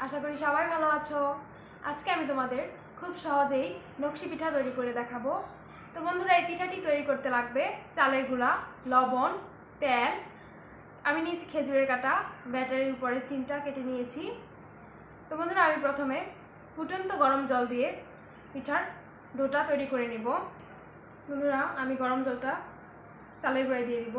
আশা করি সবাই ভালো আছো। আজকে আমি তোমাদের খুব সহজেই নকশি পিঠা তৈরি করে দেখাবো। তো বন্ধুরা, এই পিঠাটি তৈরি করতে লাগবে চালের গুঁড়া, লবণ, তেল। আমি নিয়েছি খেজুরের কাটা, ব্যাটারির উপরে টিনটা কেটে নিয়েছি। তো বন্ধুরা, আমি প্রথমে ফুটন্ত গরম জল দিয়ে পিঠার ডোটা তৈরি করে নেব। বন্ধুরা, আমি গরম জলটা চালের গুঁড়ায় দিয়ে দিব।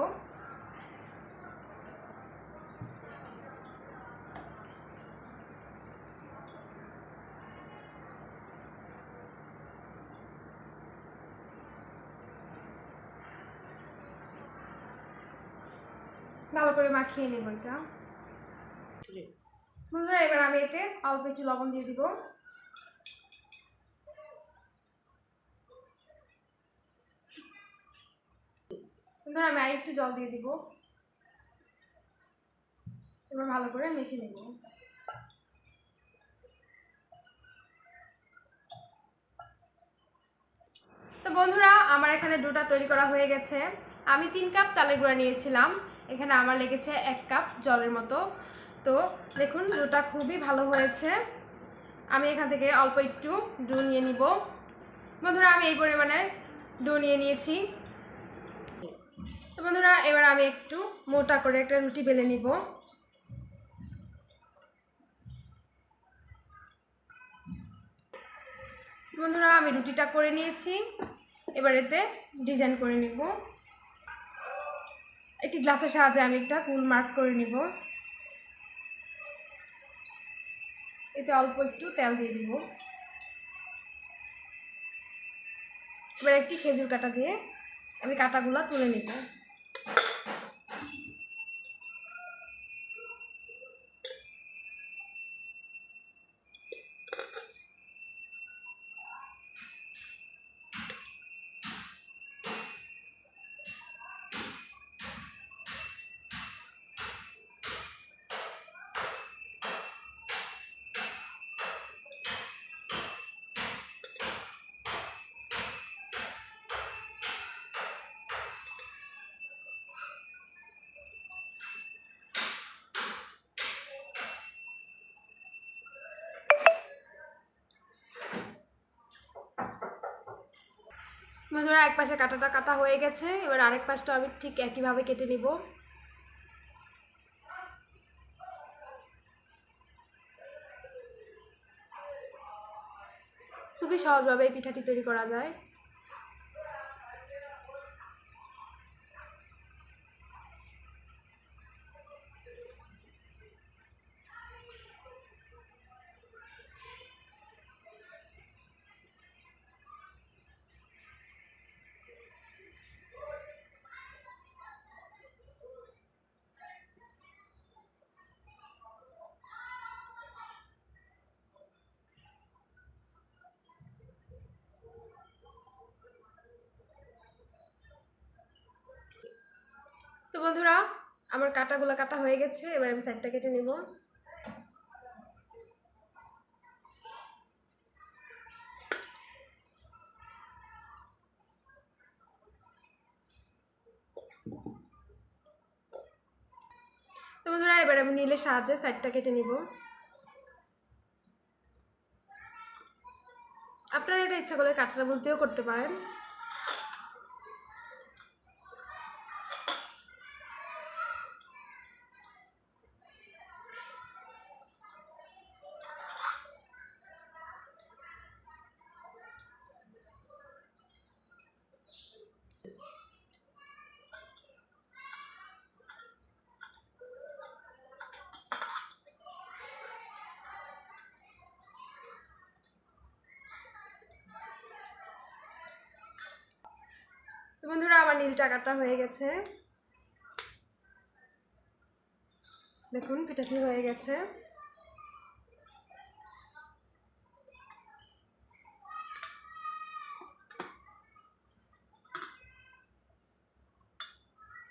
ভালো করে মাখিয়ে নেব এটা। বন্ধুরা, এবার আমি এতে অল্প একটু লবণ দিয়ে দিব। বন্ধুরা, আমি আরেকটু জল দিয়ে দিব। এবার ভালো করে মেখে নেব। তো বন্ধুরা, আমার এখানে ডোটা তৈরি করা হয়ে গেছে। আমি 3 কাপ চালের গুঁড়া নিয়েছিলাম, এখানে আমার লেগেছে 1 কাপ জলের মতো। তো দেখুন, ডোটা খুবই ভালো হয়েছে। আমি এখান থেকে অল্প একটু ডো নিয়ে নিব। বন্ধুরা, আমি এই পরিমাণে ডো নিয়ে নিয়েছি। তো বন্ধুরা, এবার আমি একটু মোটা করে একটা রুটি বেলে নিব। বন্ধুরা, আমি রুটিটা করে নিয়েছি। এবার এতে ডিজাইন করে নিব। একটি গ্লাসের সাহায্যে আমি একটা ফুল মার্ক করে নিব। এতে অল্প একটু তেল দিয়ে দিব। এবার একটি খেজুর কাটা দিয়ে আমি কাটাগুলো তুলে নিব। বন্ধুরা, এক পাশে কাটাটা কাটা হয়ে গেছে, এবার আরেক পাশটা আমি ঠিক একইভাবে কেটে নিব। খুবই সহজভাবে এই পিঠাটি তৈরি করা যায়। তো বন্ধুরা, আমার কাটাগুলো কাটা হয়ে গেছে, এবার আমি সাইডটা কেটে নিব। তো বন্ধুরা, এবার আমি নীলের সাহায্যে সাইডটা কেটে নিব। আপনারা এটা ইচ্ছা করলে কাঁটা চামচ দিয়েও করতে পারেন। তো বন্ধুরা, আমার নীলটা কাটা হয়ে গেছে। দেখুন, পিঠাটি হয়ে গেছে।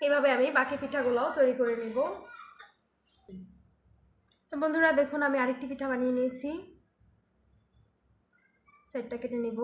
এভাবে আমি বাকি পিঠাগুলোও তৈরি করে নিব। তো বন্ধুরা, দেখুন, আমি আরেকটি পিঠা বানিয়ে নিয়েছি। সাইডটা কেটে নিব।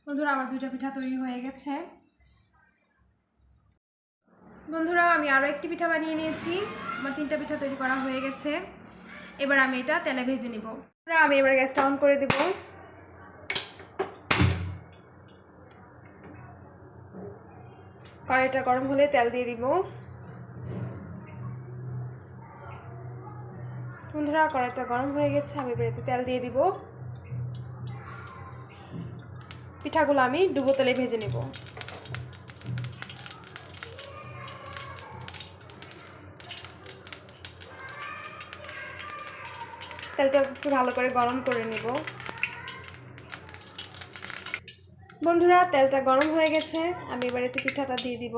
বন্ধুরা আমার 2টা পিঠা তৈরি হয়ে গেছে। বন্ধুরা আমি আরও একটি পিঠা বানিয়ে নিয়েছি। আমার 3টা পিঠা তৈরি করা হয়ে গেছে। এবার আমি এটা তেলে ভেজে নিব। আমি এবার গ্যাসটা অন করে দেব। কড়াইটা গরম হলে তেল দিয়ে দিব। বন্ধুরা কড়াইটা গরম হয়ে গেছে, আমি এবার এতে তেল দিয়ে দিব। পিঠাগুলো আমি ডুবো তেলে ভেজে নেব। তেলটা একটু ভালো করে গরম করে নেব। বন্ধুরা তেলটা গরম হয়ে গেছে, আমি এবার এতে পিঠাটা দিয়ে দিব।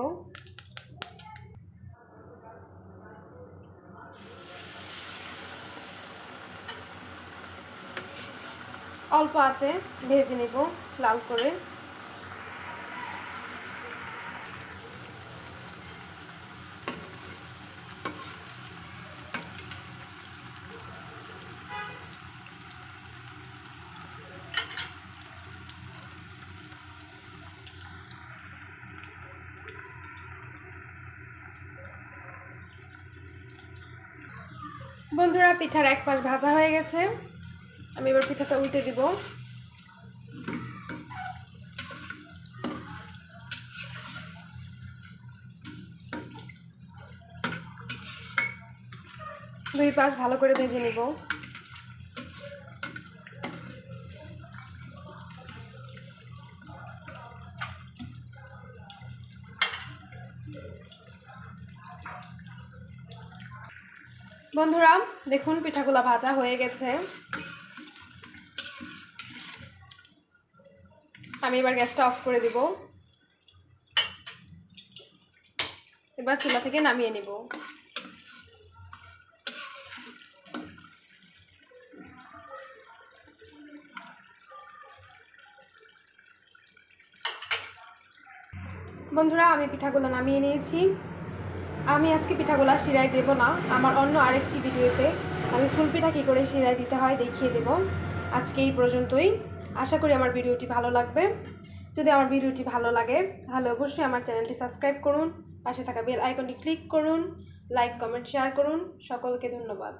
অল্প আঁচে ভেজে নেব লাল করে। বন্ধুরা পিঠার এক পাশ ভাজা হয়ে গেছে, আমি এবার পিঠাটা উল্টে দিব। দুই পাশ ভালো করে ভেজে নিব। বন্ধুরা দেখুন পিঠাগুলো ভাজা হয়ে গেছে। আমি এবার গ্যাসটা অফ করে দিব। এবার চুলা থেকে নামিয়ে নিব। বন্ধুরা আমি পিঠাগুলো নামিয়ে নিয়েছি। আমি আজকে পিঠাগুলো শিরায় দেব না, আমার অন্য আরেকটি ভিডিওতে আমি ফুল পিঠা কী করে শিরায় দিতে হয় দেখিয়ে দেব। আজকে এই পর্যন্তই। আশা করি আমার ভিডিওটি ভালো লাগবে। যদি আমার ভিডিওটি ভালো লাগে তাহলে অবশ্যই আমার চ্যানেলটি সাবস্ক্রাইব করুন, পাশে থাকা বেল আইকনটি ক্লিক করুন, লাইক কমেন্ট শেয়ার করুন। সকলকে ধন্যবাদ।